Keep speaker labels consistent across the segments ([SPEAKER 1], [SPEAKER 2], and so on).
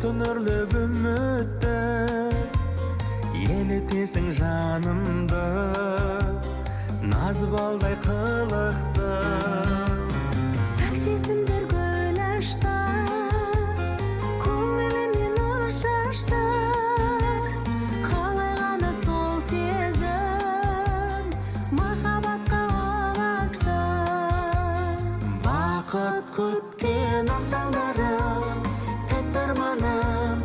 [SPEAKER 1] түнөрлөп үмүттө елетесің жанымды, назы балдай қылықты.
[SPEAKER 2] Таксисімдер гүл ашты, көңіліме нұр шашты. Қалай ғана сол сезім махаббатқа ұласты.
[SPEAKER 1] Бақыт күткен ақ таңдарым, тәтті арманым,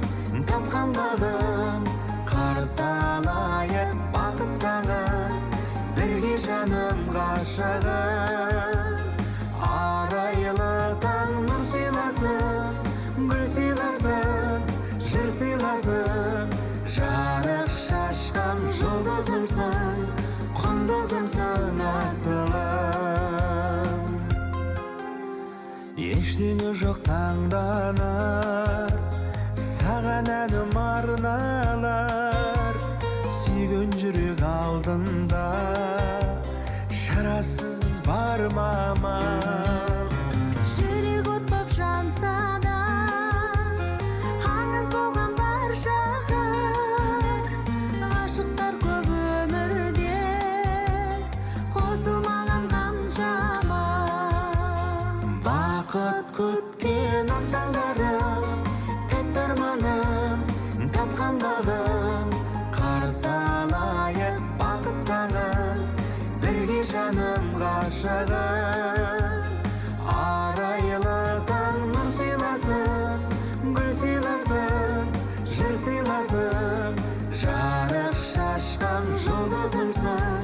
[SPEAKER 1] тапқан бағым. Қарсы алайық бақыт таңын, бірге жаным ғашығым. Арайлы таң нұр сыйласын, гүл сыйласын, жыр сыйласын. Жарық шашқан жұлдызымсың, құндызымсың асылым. Ештеңе жоқ таңданар, саған әнім арналар. Сүйген жүрек алдында, шарасыз біз бар мама.
[SPEAKER 2] Жүрек от боп жанса да, аңыз болған баршаға. Ғашықтар көп өмірде, қосылмаған қаншама.
[SPEAKER 1] Бақыт күткен ақ таңдарым, тәтті арманым, тапқан бағым. Қарсы алайық бақыт таңын, бірге жаным ғашығым. Арайлы таң нұр сыйласын, гүл сыйласын, жыр сыйласын. Жарық шашқан жұлдызымсың,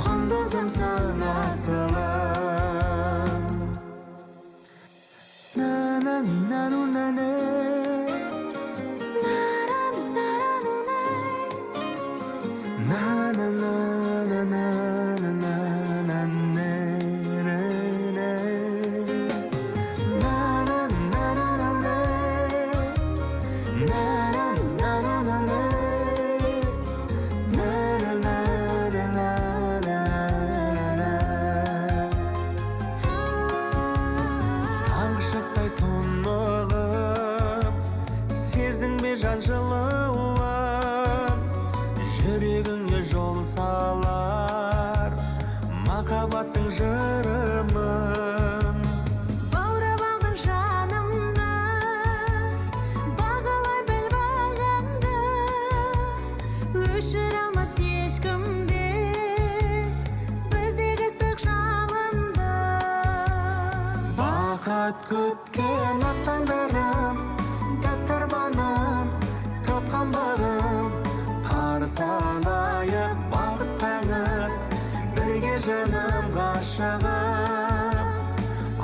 [SPEAKER 1] құндызымсың асылым. На-на-на-на-на-на. Таңғышықтай тұнығым, сездің бе жан жылуын? Жүрегіңе жол салар махаббаттың жырымын.
[SPEAKER 2] Баурап алдың жанымды, бағалай біл бағаңды. Өшіре алмас ешкімде біздегі ыстық жалынды.
[SPEAKER 1] Бақыт күткен ақ таңдарым, тәтті арманым, тапқан бағым. Қарсы алайық бақыт таңын, бірге жаным ғашығым.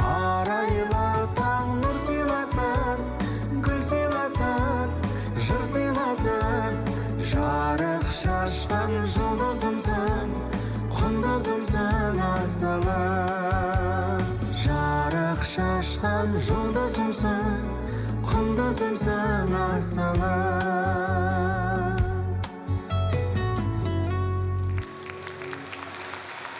[SPEAKER 1] Арайлы таң нұр сыйласын, гүл сыйласын, жыр сыйласын. Жарық шашқан жұлдызымсың, құндызымсың асылым. Жарық шашқан жұлдызымсың, құндызымсың асылым.